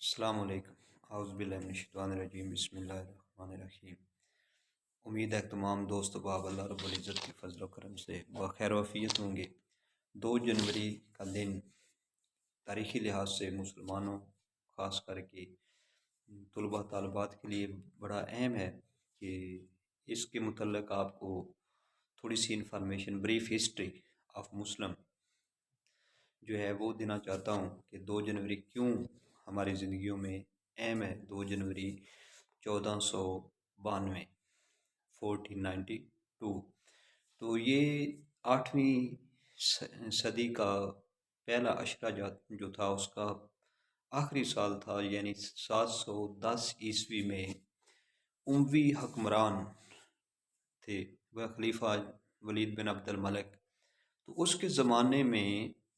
السلام علیکم۔ اعوذ باللہ من الشیطان الرجیم، بسم اللہ الرحمن الرحیم۔ امید ہے کہ تمام دوست احباب اللہ رب العزت کے فضل و کرم سے بخیر و عافیت ہوں گے۔ 2 جنوری کا دن تاریخی لحاظ سے مسلمانوں، خاص کر کے طلباء طالبات کے لیے بڑا اہم ہے کہ اس کے متعلق آپ کو تھوڑی سی information, brief history of Muslim جو ہے وہ دینا چاہتا ہوں کہ 2 جنوری کیوں ہماری زندگیوں میں اہم ہے۔ 2 جنوری 1492 1492 تو یہ 8ویں صدی کا پہلا عشرہ جو تھا اس کا آخری سال تھا، یعنی 710 میں اموی حکمران تھے وہ خلیفہ ولید بن عبد الملک۔ تو اس کے زمانے میں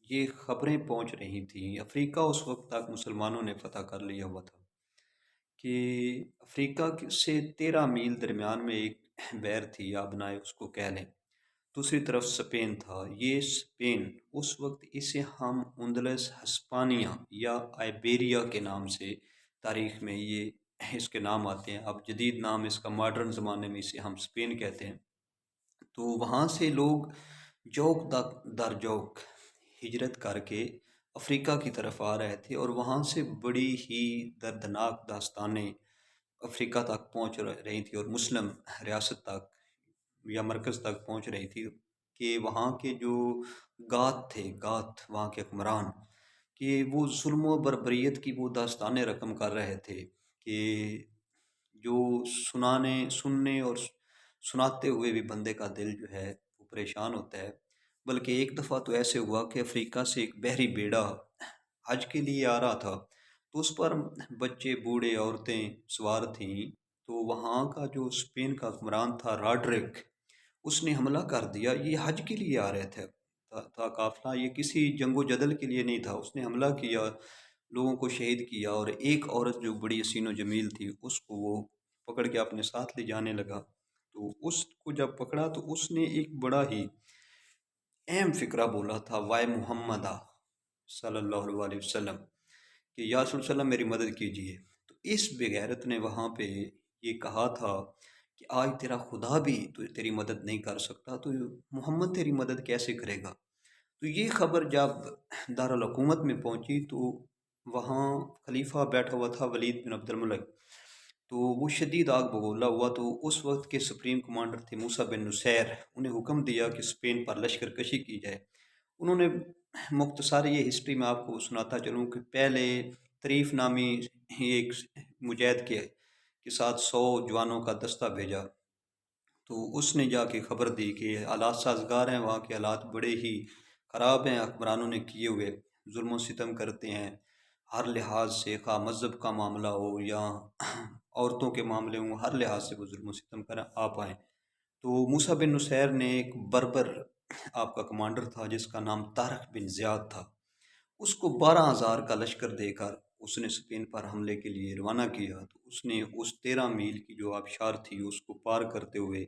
یہ خبریں پہنچ رہی تھیں، افریقہ اس وقت تک مسلمانوں نے فتح کر لیا ہوا تھا کہ افریقہ سے 13 میل درمیان میں ایک بحر تھی، آپ بنائے اس کو کہہ لیں، دوسری طرف اسپین تھا۔ یہ اسپین اس وقت اسے ہم اندلس ہسپانیہ یا آئیبیریا کے نام سے تاریخ میں یہ اس کے نام آتے ہیں۔ اب جدید نام اس کا ماڈرن زمانے میں اسے ہم اسپین کہتے ہیں۔ تو وہاں سے لوگ جوک در جوک ہجرت کر کے افریقہ کی طرف آ رہے تھے، اور وہاں سے بڑی ہی دردناک داستانیں افریقہ تک پہنچ رہی تھی، اور مسلم ریاست تک یا مرکز تک پہنچ رہی تھی کہ وہاں کے جو گات تھے، گات وہاں کے حکمران، کہ وہ ظلم و بربریت کی وہ داستانیں رقم کر رہے تھے کہ جو سننے اور سناتے ہوئے بھی بندے کا دل جو ہے وہ پریشان ہوتا ہے۔ بلکہ ایک دفعہ تو ایسے ہوا کہ افریقہ سے ایک بحری بیڑا حج کے لیے آ رہا تھا، تو اس پر بچے، بوڑھے، عورتیں سوار تھیں۔ تو وہاں کا جو اسپین کا حکمران تھا راڈرک، اس نے حملہ کر دیا۔ یہ حج کے لیے آ رہے تھا قافلہ، یہ کسی جنگ و جدل کے لیے نہیں تھا۔ اس نے حملہ کیا، لوگوں کو شہید کیا، اور ایک عورت جو بڑی حسین و جمیل تھی اس کو وہ پکڑ کے اپنے ساتھ لے جانے لگا۔ تو اس کو جب پکڑا تو اس نے ایک بڑا ہی اہم فقرہ بولا تھا، وائے محمدہ صلی اللہ علیہ وسلم، کہ یا رسول اللہ میری مدد کیجیے۔ تو اس بغیرت نے وہاں پہ یہ کہا تھا کہ آج تیرا خدا بھی تو تیری مدد نہیں کر سکتا، تو محمد تیری مدد کیسے کرے گا؟ تو یہ خبر جب دارالحکومت میں پہنچی تو وہاں خلیفہ بیٹھا ہوا تھا ولید بن عبد الملک، تو وہ شدید آگ بگولا ہوا۔ تو اس وقت کے سپریم کمانڈر تھے موسیٰ بن نصیر، انہیں حکم دیا کہ اسپین پر لشکر کشی کی جائے۔ انہوں نے مختصر یہ ہسٹری میں آپ کو سناتا چلوں کہ پہلے طریف نامی ایک مجاہد کے ساتھ 100 جوانوں کا دستہ بھیجا۔ تو اس نے جا کے خبر دی کہ حالات سازگار ہیں، وہاں کے حالات بڑے ہی خراب ہیں، حکمرانوں نے کیے ہوئے ظلم و ستم کرتے ہیں ہر لحاظ سے، خواہ مذہب کا معاملہ ہو یا عورتوں کے معاملے ہوں، ہر لحاظ سے وہ ظلم و ستم کریں آپ آئیں۔ تو موسیٰ بن نصیر نے ایک بربر آپ کا کمانڈر تھا جس کا نام طارق بن زیاد تھا، اس کو 12,000 کا لشکر دے کر اس نے اسپین پر حملے کے لیے روانہ کیا۔ تو اس نے اس 13 میل کی جو آبشار تھی اس کو پار کرتے ہوئے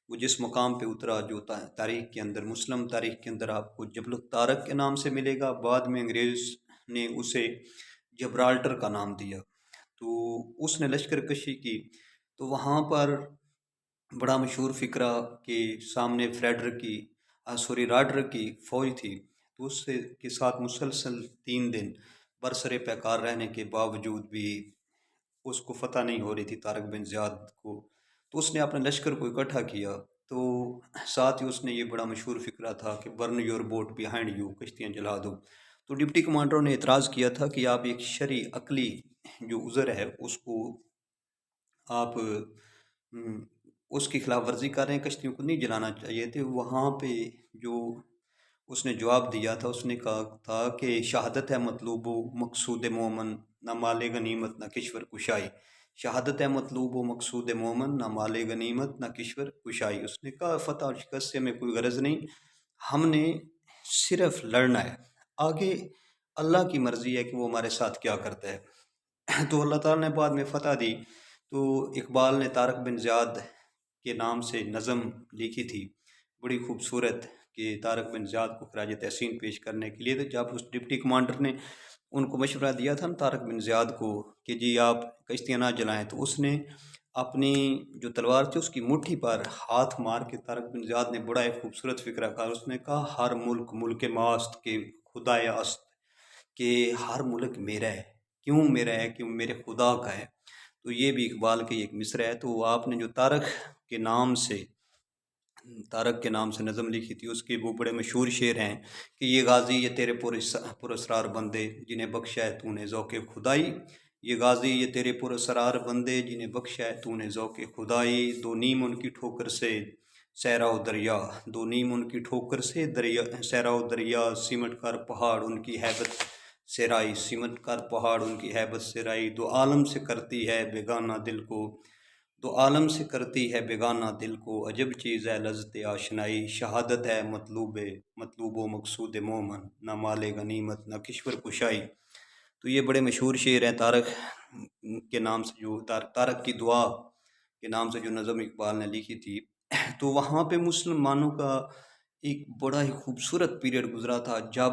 وہ جس مقام پہ اترا، جو تاریخ کے اندر، مسلم تاریخ کے اندر آپ کو جبل الطارق کے نام سے ملے گا، بعد میں انگریز نے اسے جبرالٹر کا نام دیا۔ تو اس نے لشکر کشی کی، تو وہاں پر بڑا مشہور فقرہ کہ سامنے راڈر کی فوج تھی، تو اس کے ساتھ مسلسل 3 دن برسر پیکار رہنے کے باوجود بھی اس کو فتح نہیں ہو رہی تھی طارق بن زیاد کو۔ تو اس نے اپنے لشکر کو اکٹھا کیا، تو ساتھ ہی اس نے یہ بڑا مشہور فقرہ تھا کہ burn your boat behind you, کشتیاں جلا دو۔ تو ڈپٹی کمانڈروں نے اعتراض کیا تھا کہ آپ ایک شرعی عقلی جو عذر ہے اس کو آپ اس کی خلاف ورزی کر رہے ہیں، کشتیوں کو نہیں جلانا چاہیے تھے۔ وہاں پہ جو اس نے جواب دیا تھا، اس نے کہا تھا کہ شہادت ہے مطلوب و مقصود مومن، نہ مال غنیمت نہ کشور کشائی۔ شہادت ہے مطلوب و مقصود مومن، نہ مال غنیمت نہ کشور کشائی۔ اس نے کہا فتح اور شکست سے ہمیں کوئی غرض نہیں، ہم نے صرف لڑنا ہے، آگے اللہ کی مرضی ہے کہ وہ ہمارے ساتھ کیا کرتا ہے۔ تو اللہ تعالیٰ نے بعد میں فتح دی۔ تو اقبال نے طارق بن زیاد کے نام سے نظم لکھی تھی بڑی خوبصورت، کہ طارق بن زیاد کو خراج تحسین پیش کرنے کے لیے۔ تو جب اس ڈپٹی کمانڈر نے ان کو مشورہ دیا تھا نا طارق بن زیاد کو کہ جی آپ کشتیاں نہ جلائیں، تو اس نے اپنی جو تلوار تھی اس کی مٹھی پر ہاتھ مار کے طارق بن زیاد نے بڑا ایک خوبصورت فکرہ کہا، اس نے کہا ہر ملک ملک ماست کے خدا است، کہ ہر ملک میرا ہے، کیوں میرا ہے؟ کیوں میرے خدا کا ہے۔ تو یہ بھی اقبال کی ایک مصرع ہے۔ تو آپ نے جو طارق کے نام سے نظم لکھی تھی، اس کے وہ بڑے مشہور شعر ہیں کہ یہ غازی یہ تیرے پراسرار بندے جنہیں بخشا ہے تو نے ذوق خدائی، یہ غازی یہ تیرے پراسرار بندے جنہیں بخشا ہے تو نے ذوق خدائی، دو نیم ان کی ٹھوکر سے صحرا و دریا، دو نیم ان کی ٹھوکر سے صحرا و دریا، سمٹ کر پہاڑ ان کی ہیبت سرائی، سمٹ کر پہاڑ ان کی ہیبت سرائی، دو عالم سے کرتی ہے بیگانہ دل کو، دو عالم سے کرتی ہے بیگانہ دل کو، عجب چیز ہے لذت آشنائی، شہادت ہے مطلوب و مقصود مومن، نہ مال غنیمت نہ کشور کشائی۔ تو یہ بڑے مشہور شعر ہیں طارق کے نام سے، جو طارق کی دعا کے نام سے جو نظم اقبال نے لکھی تھی۔ تو وہاں پہ مسلمانوں کا ایک بڑا ہی خوبصورت پیریڈ گزرا تھا جب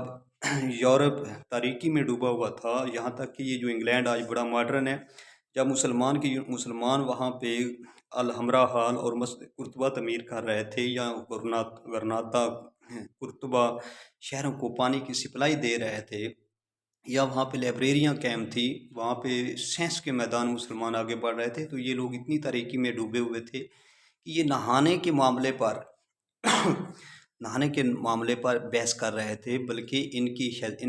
یورپ تاریکی میں ڈوبا ہوا تھا، یہاں تک کہ یہ جو انگلینڈ آج بڑا ماڈرن ہے، جب مسلمان وہاں پہ الحمرا ہال اور مسجد قرطبہ تعمیر کر رہے تھے، یا غرناطہ قرطبہ شہروں کو پانی کی سپلائی دے رہے تھے، یا وہاں پہ لائبریریاں قائم تھی، وہاں پہ سائنس کے میدان مسلمان آگے بڑھ رہے تھے، تو یہ لوگ اتنی تاریکی میں ڈوبے ہوئے تھے کہ یہ نہانے کے معاملے پر بحث کر رہے تھے، بلکہ ان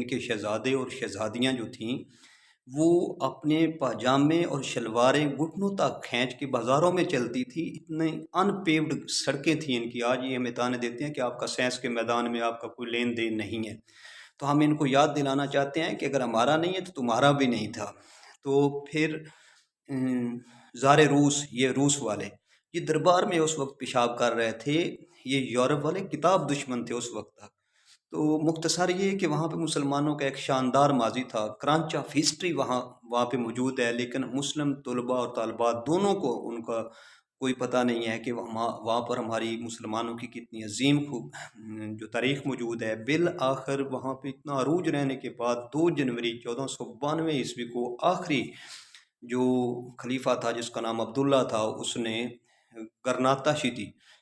کے شہزادے اور شہزادیاں جو تھیں وہ اپنے پاجامے اور شلواریں گھٹنوں تک کھینچ کے بازاروں میں چلتی تھی، اتنے ان پیوڈ سڑکیں تھیں ان کی۔ آج یہ ہمیں تانے دیتے ہیں کہ آپ کا سائنس کے میدان میں آپ کا کوئی لین دین نہیں ہے، تو ہم ان کو یاد دلانا چاہتے ہیں کہ اگر ہمارا نہیں ہے تو تمہارا بھی نہیں تھا۔ تو پھر زار روس، یہ روس والے یہ دربار میں اس وقت پیشاب کر رہے تھے، یہ یورپ والے کتاب دشمن تھے اس وقت تک۔ تو مختصر یہ کہ وہاں پہ مسلمانوں کا ایک شاندار ماضی تھا، کرانچ آف ہسٹری وہاں پہ موجود ہے، لیکن مسلم طلباء اور طالبات دونوں کو ان کا کوئی پتہ نہیں ہے کہ وہاں پر ہماری مسلمانوں کی کتنی عظیم جو تاریخ موجود ہے۔ بالآخر وہاں پہ اتنا عروج رہنے کے بعد 2 جنوری 1492 عیسوی کو آخری جو خلیفہ تھا جس کا نام عبداللہ تھا، اس نے گرناطہ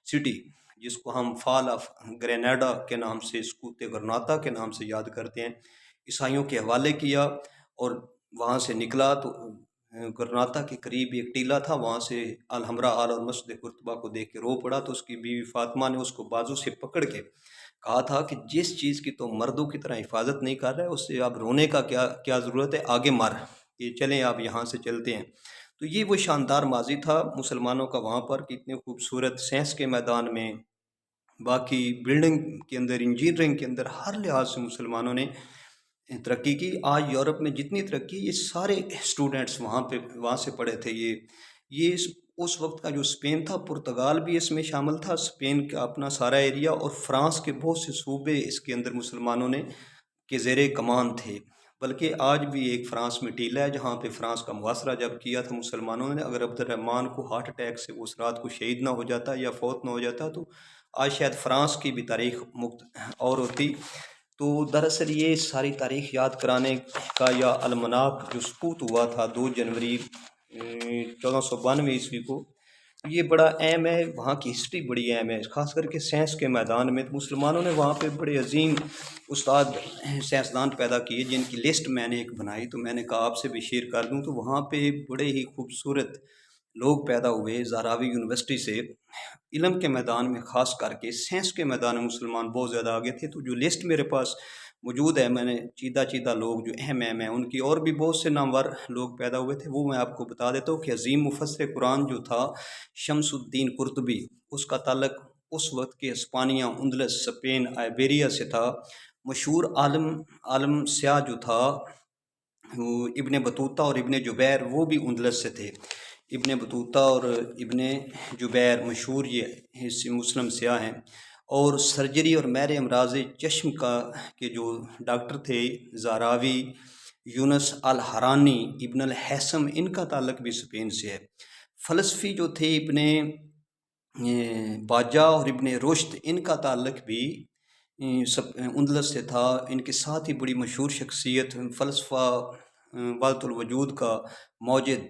سٹی جس کو ہم فال آف گریناڈا کے نام سے، سکوت گرناطہ کے نام سے یاد کرتے ہیں، عیسائیوں کے حوالے کیا، اور وہاں سے نکلا تو گرناطہ کے قریب ایک ٹیلہ تھا، وہاں سے الحمرا ہال اور مسجد قرطبہ کو دیکھ کے رو پڑا، تو اس کی بیوی فاطمہ نے اس کو بازو سے پکڑ کے کہا تھا کہ جس چیز کی تو مردوں کی طرح حفاظت نہیں کر رہے، اس سے اب رونے کا کیا ضرورت ہے، آگے مر، یہ چلیں آپ یہاں سے چلتے ہیں۔ تو یہ وہ شاندار ماضی تھا مسلمانوں کا وہاں پر، کہ اتنے خوبصورت سائنس کے میدان میں، باقی بلڈنگ کے اندر، انجینئرنگ کے اندر، ہر لحاظ سے مسلمانوں نے ترقی کی۔ آج یورپ میں جتنی ترقی، یہ سارے اسٹوڈنٹس وہاں سے پڑھے تھے۔ یہ اس وقت کا جو اسپین تھا، پرتگال بھی اس میں شامل تھا، اسپین کا اپنا سارا ایریا، اور فرانس کے بہت سے صوبے اس کے اندر مسلمانوں نے کے زیر کمان تھے۔ بلکہ آج بھی ایک فرانس میں ٹیلہ ہے جہاں پہ فرانس کا محاصرہ جب کیا تھا مسلمانوں نے، اگر عبد الرحمن کو ہارٹ اٹیک سے اس رات کو شہید نہ ہو جاتا یا فوت نہ ہو جاتا، تو آج شاید فرانس کی بھی تاریخ اور ہوتی۔ تو دراصل یہ ساری تاریخ یاد کرانے کا، یا المناک جو سقوط ہوا تھا 2 جنوری 1492 عیسوی کو، یہ بڑا اہم ہے، وہاں کی ہسٹری بڑی اہم ہے، خاص کر کے سائنس کے میدان میں۔ مسلمانوں نے وہاں پہ بڑے عظیم استاد سائنسدان پیدا کیے، جن کی لسٹ میں نے ایک بنائی، تو میں نے کہا آپ سے بھی شیئر کر دوں۔ تو وہاں پہ بڑے ہی خوبصورت لوگ پیدا ہوئے، زہراوی یونیورسٹی سے، علم کے میدان میں، خاص کر کے سائنس کے میدان میں مسلمان بہت زیادہ آگے تھے۔ تو جو لسٹ میرے پاس موجود ہے، میں نے چیدہ لوگ جو اہم ہیں، ان کی اور بھی بہت سے نامور لوگ پیدا ہوئے تھے، وہ میں آپ کو بتا دیتا ہوں کہ عظیم مفسر قرآن جو تھا شمس الدین قرطبی، اس کا تعلق اس وقت کے اسپانیہ، اندلس، اسپین، آئیبیریا سے تھا۔ مشہور عالم سیاہ جو تھا ابن بطوطہ اور ابن جبیر، وہ بھی اندلس سے تھے۔ ابن بطوطہ اور ابن جبیر مشہور یہ مسلم سیاہ ہیں۔ اور سرجری اور میر امراض چشم کے جو ڈاکٹر تھے، زہراوی، یونس الحرانی، ابن الحیثم، ان کا تعلق بھی اسپین سے ہے۔ فلسفی جو تھے ابن باجہ اور ابن رشد، ان کا تعلق بھی اندلس سے تھا۔ ان کے ساتھ ہی بڑی مشہور شخصیت فلسفہ وحدت الوجود کا موجد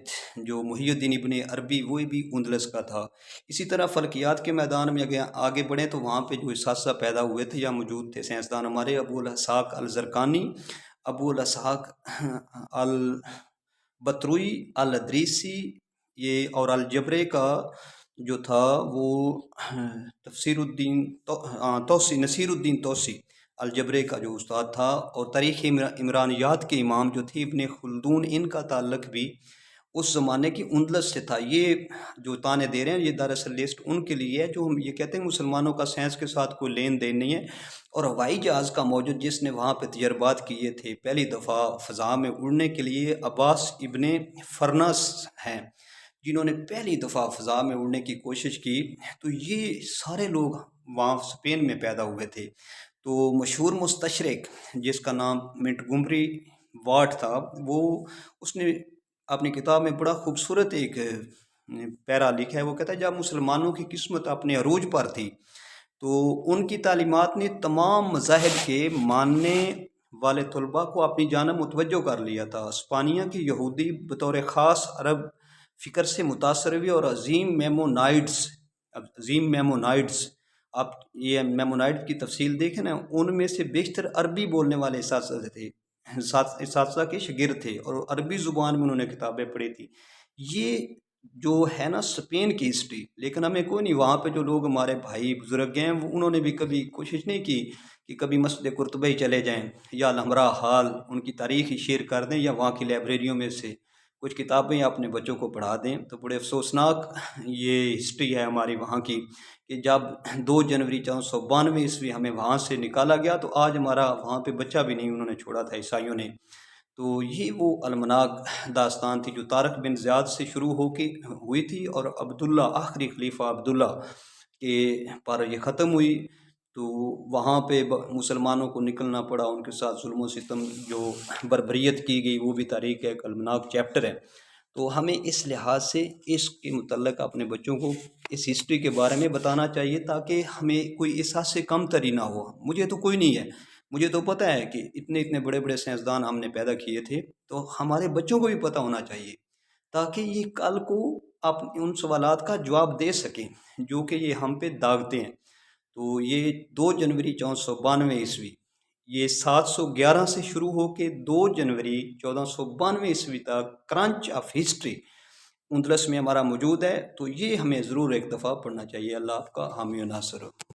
جو محی الدین ابن عربی، وہ بھی اندلس کا تھا۔ اسی طرح فلکیات کے میدان میں اگر آگے بڑھیں تو وہاں پہ جو اساتذہ پیدا ہوئے تھے یا موجود تھے سائنسدان ہمارے، ابو الاسحاق الزرقانی، ابو الاسحاق البتروئی، الادریسی، یہ اور الجبرے کا جو تھا وہ تفسیر الدین توسی، نصیر الدین توسی الجبرے کا جو استاد تھا، اور تاریخ عمرانیات کے امام جو تھے ابن خلدون، ان کا تعلق بھی اس زمانے کی اندلس سے تھا۔ یہ جو تانے دے رہے ہیں یہ دراصل لسٹ ان کے لیے ہے جو ہم یہ کہتے ہیں مسلمانوں کا سائنس کے ساتھ کوئی لین دین نہیں ہے۔ اور ہوائی جہاز کا موجود جس نے وہاں پہ تجربات کیے تھے پہلی دفعہ فضا میں اڑنے کے لیے، عباس ابن فرناس ہیں جنہوں نے پہلی دفعہ فضا میں اڑنے کی کوشش کی۔ تو یہ سارے لوگ وہاں اسپین میں پیدا ہوئے تھے۔ تو مشہور مستشرق جس کا نام منٹگمری واٹ تھا، وہ اس نے اپنی کتاب میں بڑا خوبصورت ایک پیرا لکھا ہے۔ وہ کہتا ہے جب مسلمانوں کی قسمت اپنے عروج پر تھی تو ان کی تعلیمات نے تمام مذاہب کے ماننے والے طلباء کو اپنی جانب متوجہ کر لیا تھا۔ اسپانیہ کے یہودی بطور خاص عرب فکر سے متاثر ہوئے اور عظیم میمونائڈز، آپ یہ میمونائڈ کی تفصیل دیکھیں نا، ان میں سے بیشتر عربی بولنے والے اساتذہ تھے، اساتذہ کے شاگرد تھے، اور عربی زبان میں انہوں نے کتابیں پڑھی تھی۔ یہ جو ہے نا اسپین کی ہسٹری، لیکن ہمیں کوئی نہیں، وہاں پہ جو لوگ ہمارے بھائی بزرگ ہیں انہوں نے بھی کبھی کوشش نہیں کی کہ کبھی مسجد قرطبہ ہی چلے جائیں یا الحمراء حال ان کی تاریخ ہی شیئر کر دیں یا وہاں کی لائبریریوں میں سے کچھ کتابیں اپنے بچوں کو پڑھا دیں۔ تو بڑے افسوسناک یہ ہسٹری ہے ہماری وہاں کی کہ جب 2 جنوری 1492 عیسوی ہمیں وہاں سے نکالا گیا تو آج ہمارا وہاں پہ بچہ بھی نہیں انہوں نے چھوڑا تھا عیسائیوں نے۔ تو یہ وہ المناک داستان تھی جو طارق بن زیاد سے شروع ہو کے ہوئی تھی اور عبداللہ، آخری خلیفہ عبداللہ کے پر یہ ختم ہوئی۔ تو وہاں پہ مسلمانوں کو نکلنا پڑا، ان کے ساتھ ظلم و ستم جو بربریت کی گئی وہ بھی تاریخ کا ایک المناک چیپٹر ہے۔ تو ہمیں اس لحاظ سے اس کے متعلق اپنے بچوں کو اس ہسٹری کے بارے میں بتانا چاہیے تاکہ ہمیں کوئی احساس سے کم تری نہ ہو۔ مجھے تو کوئی نہیں ہے، مجھے تو پتہ ہے کہ اتنے اتنے بڑے بڑے سائنسدان ہم نے پیدا کیے تھے، تو ہمارے بچوں کو بھی پتہ ہونا چاہیے تاکہ یہ کل کو ان سوالات کا جواب دے سکیں جو کہ یہ ہم پہ داغتے ہیں۔ تو یہ 2 جنوری 1492 عیسوی، یہ 711 سے شروع ہو کے 2 جنوری 1492 عیسوی تک کرنچ آف ہسٹری اندلس میں ہمارا موجود ہے۔ تو یہ ہمیں ضرور ایک دفعہ پڑھنا چاہیے۔ اللہ آپ کا حامی و ناصر ہو۔